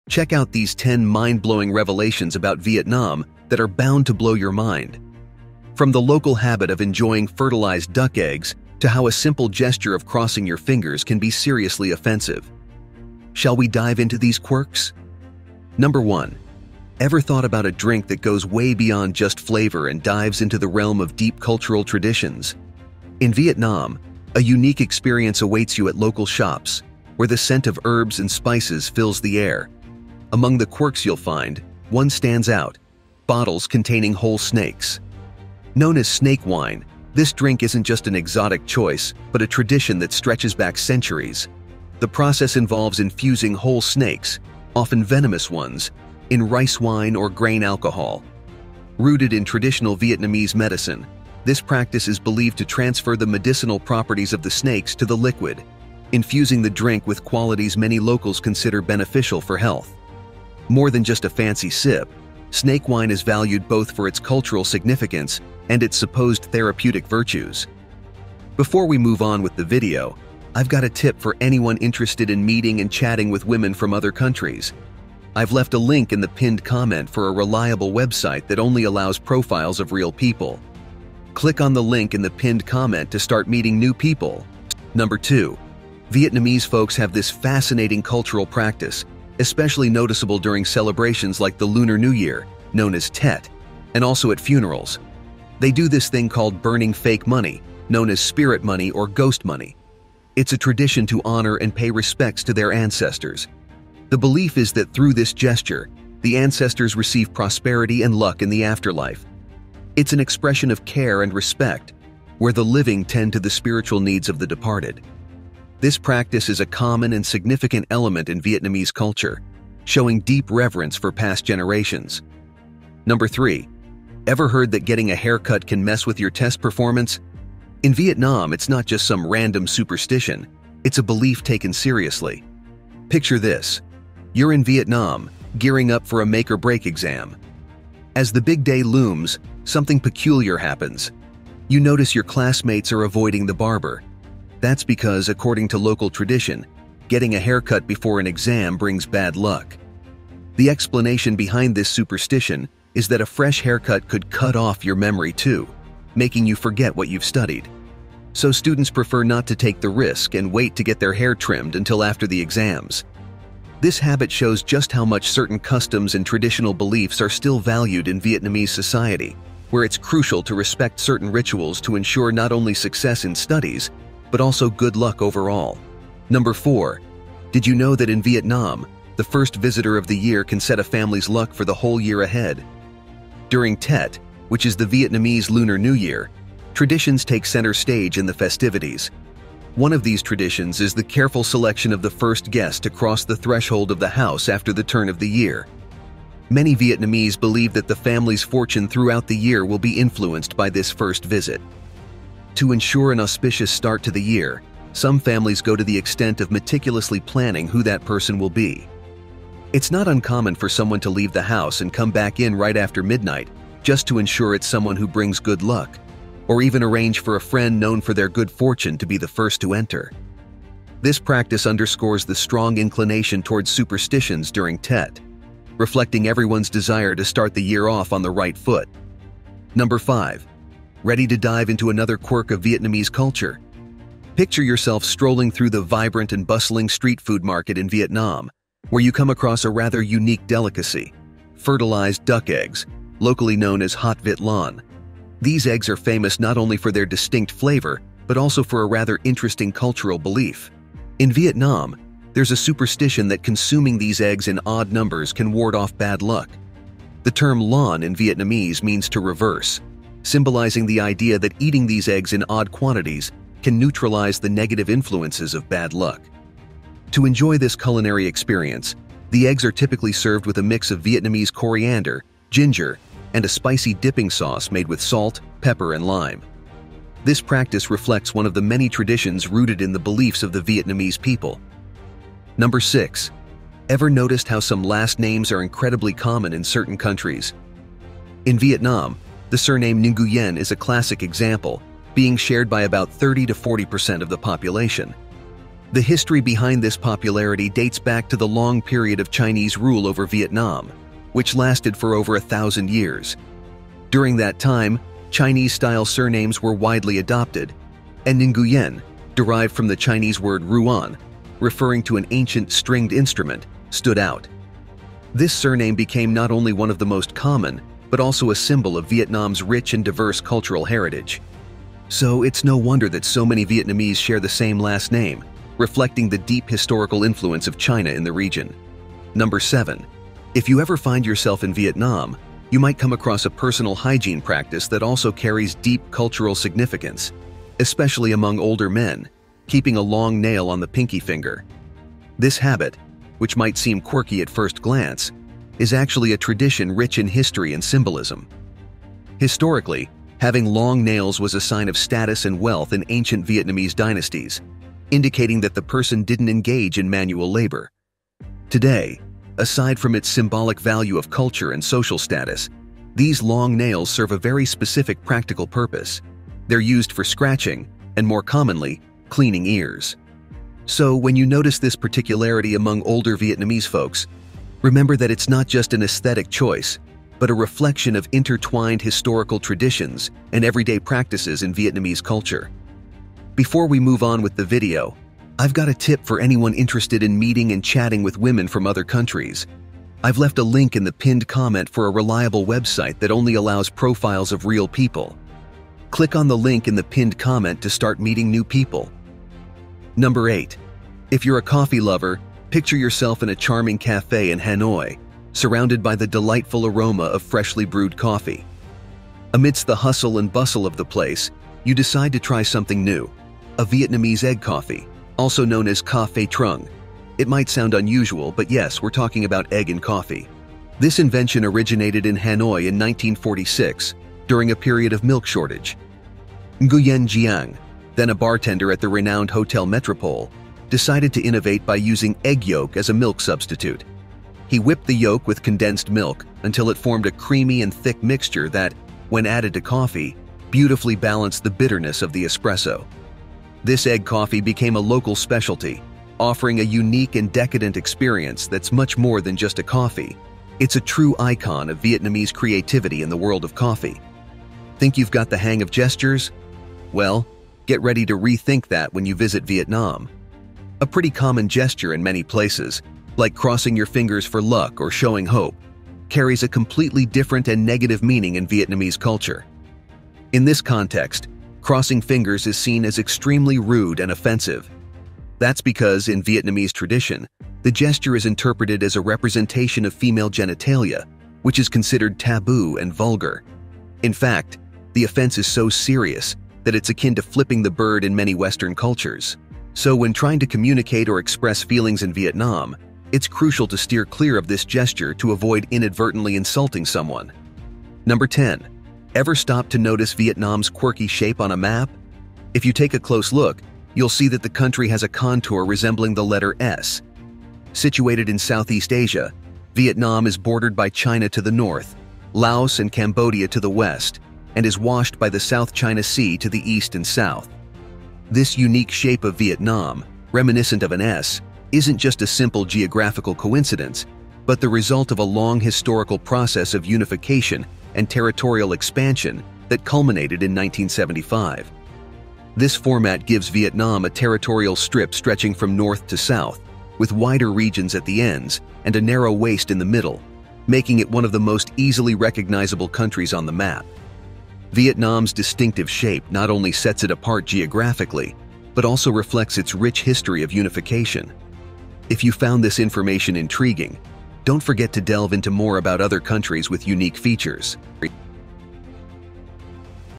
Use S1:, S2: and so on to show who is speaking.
S1: Check out these 10 mind-blowing revelations about Vietnam that are bound to blow your mind. From the local habit of enjoying fertilized duck eggs to how a simple gesture of crossing your fingers can be seriously offensive. Shall we dive into these quirks? Number 1. Ever thought about a drink that goes way beyond just flavor and dives into the realm of deep cultural traditions? In Vietnam, a unique experience awaits you at local shops, where the scent of herbs and spices fills the air. Among the quirks you'll find, one stands out: bottles containing whole snakes. Known as snake wine, this drink isn't just an exotic choice, but a tradition that stretches back centuries. The process involves infusing whole snakes, often venomous ones, in rice wine or grain alcohol. Rooted in traditional Vietnamese medicine, this practice is believed to transfer the medicinal properties of the snakes to the liquid, infusing the drink with qualities many locals consider beneficial for health. More than just a fancy sip, snake wine is valued both for its cultural significance and its supposed therapeutic virtues. Before we move on with the video, I've got a tip for anyone interested in meeting and chatting with women from other countries. I've left a link in the pinned comment for a reliable website that only allows profiles of real people. Click on the link in the pinned comment to start meeting new people. Number 2. Vietnamese folks have this fascinating cultural practice, especially noticeable during celebrations like the Lunar New Year, known as Tet, and also at funerals. They do this thing called burning fake money, known as spirit money or ghost money. It's a tradition to honor and pay respects to their ancestors. The belief is that through this gesture, the ancestors receive prosperity and luck in the afterlife. It's an expression of care and respect, where the living tend to the spiritual needs of the departed. This practice is a common and significant element in Vietnamese culture, showing deep reverence for past generations. Number 3. Ever heard that getting a haircut can mess with your test performance? In Vietnam, it's not just some random superstition, it's a belief taken seriously. Picture this: you're in Vietnam, gearing up for a make-or-break exam. As the big day looms, something peculiar happens. You notice your classmates are avoiding the barber. That's because, according to local tradition, getting a haircut before an exam brings bad luck. The explanation behind this superstition is that a fresh haircut could cut off your memory too, making you forget what you've studied. So students prefer not to take the risk and wait to get their hair trimmed until after the exams. This habit shows just how much certain customs and traditional beliefs are still valued in Vietnamese society, where it's crucial to respect certain rituals to ensure not only success in studies, but also good luck overall. Number 4. Did you know that in Vietnam, the first visitor of the year can set a family's luck for the whole year ahead? During Tet, which is the Vietnamese Lunar New Year, traditions take center stage in the festivities. One of these traditions is the careful selection of the first guest to cross the threshold of the house after the turn of the year. Many Vietnamese believe that the family's fortune throughout the year will be influenced by this first visit. To ensure an auspicious start to the year, some families go to the extent of meticulously planning who that person will be. It's not uncommon for someone to leave the house and come back in right after midnight just to ensure it's someone who brings good luck, or even arrange for a friend known for their good fortune to be the first to enter. This practice underscores the strong inclination towards superstitions during Tet, reflecting everyone's desire to start the year off on the right foot. Number 5. Ready to dive into another quirk of Vietnamese culture? Picture yourself strolling through the vibrant and bustling street food market in Vietnam, where you come across a rather unique delicacy: fertilized duck eggs, locally known as hot vit lan. These eggs are famous not only for their distinct flavor, but also for a rather interesting cultural belief. In Vietnam, there's a superstition that consuming these eggs in odd numbers can ward off bad luck. The term lan in Vietnamese means to reverse, symbolizing the idea that eating these eggs in odd quantities can neutralize the negative influences of bad luck. To enjoy this culinary experience, the eggs are typically served with a mix of Vietnamese coriander, ginger, and a spicy dipping sauce made with salt, pepper, and lime. This practice reflects one of the many traditions rooted in the beliefs of the Vietnamese people. Number 6. Ever noticed how some last names are incredibly common in certain countries? In Vietnam, the surname Nguyen is a classic example, being shared by about 30 to 40% of the population. The history behind this popularity dates back to the long period of Chinese rule over Vietnam, which lasted for over 1,000 years. During that time, Chinese-style surnames were widely adopted, and Nguyen, derived from the Chinese word ruan, referring to an ancient stringed instrument, stood out. This surname became not only one of the most common, but also a symbol of Vietnam's rich and diverse cultural heritage. So it's no wonder that so many Vietnamese share the same last name, reflecting the deep historical influence of China in the region. Number 7. If you ever find yourself in Vietnam, you might come across a personal hygiene practice that also carries deep cultural significance, especially among older men, keeping a long nail on the pinky finger. This habit, which might seem quirky at first glance, is actually a tradition rich in history and symbolism. Historically, having long nails was a sign of status and wealth in ancient Vietnamese dynasties, indicating that the person didn't engage in manual labor. Today, aside from its symbolic value of culture and social status, these long nails serve a very specific practical purpose. They're used for scratching, and more commonly, cleaning ears. So when you notice this particularity among older Vietnamese folks, remember that it's not just an aesthetic choice, but a reflection of intertwined historical traditions and everyday practices in Vietnamese culture. Before we move on with the video, I've got a tip for anyone interested in meeting and chatting with women from other countries. I've left a link in the pinned comment for a reliable website that only allows profiles of real people. Click on the link in the pinned comment to start meeting new people. Number 8. If you're a coffee lover, picture yourself in a charming cafe in Hanoi, surrounded by the delightful aroma of freshly brewed coffee. Amidst the hustle and bustle of the place, you decide to try something new, a Vietnamese egg coffee, also known as ca phê trung. It might sound unusual, but yes, we're talking about egg and coffee. This invention originated in Hanoi in 1946, during a period of milk shortage. Nguyen Giang, then a bartender at the renowned Hotel Metropole, decided to innovate by using egg yolk as a milk substitute. He whipped the yolk with condensed milk until it formed a creamy and thick mixture that, when added to coffee, beautifully balanced the bitterness of the espresso. This egg coffee became a local specialty, offering a unique and decadent experience that's much more than just a coffee. It's a true icon of Vietnamese creativity in the world of coffee. Think you've got the hang of gestures? Well, get ready to rethink that when you visit Vietnam. A pretty common gesture in many places, like crossing your fingers for luck or showing hope, carries a completely different and negative meaning in Vietnamese culture. In this context, crossing fingers is seen as extremely rude and offensive. That's because, in Vietnamese tradition, the gesture is interpreted as a representation of female genitalia, which is considered taboo and vulgar. In fact, the offense is so serious that it's akin to flipping the bird in many Western cultures. So when trying to communicate or express feelings in Vietnam, it's crucial to steer clear of this gesture to avoid inadvertently insulting someone. Number 10. Ever stop to notice Vietnam's quirky shape on a map? If you take a close look, you'll see that the country has a contour resembling the letter S. Situated in Southeast Asia, Vietnam is bordered by China to the north, Laos and Cambodia to the west, and is washed by the South China Sea to the east and south. This unique shape of Vietnam, reminiscent of an S, isn't just a simple geographical coincidence, but the result of a long historical process of unification and territorial expansion that culminated in 1975. This format gives Vietnam a territorial strip stretching from north to south, with wider regions at the ends and a narrow waist in the middle, making it one of the most easily recognizable countries on the map. Vietnam's distinctive shape not only sets it apart geographically, but also reflects its rich history of unification. If you found this information intriguing, don't forget to delve into more about other countries with unique features.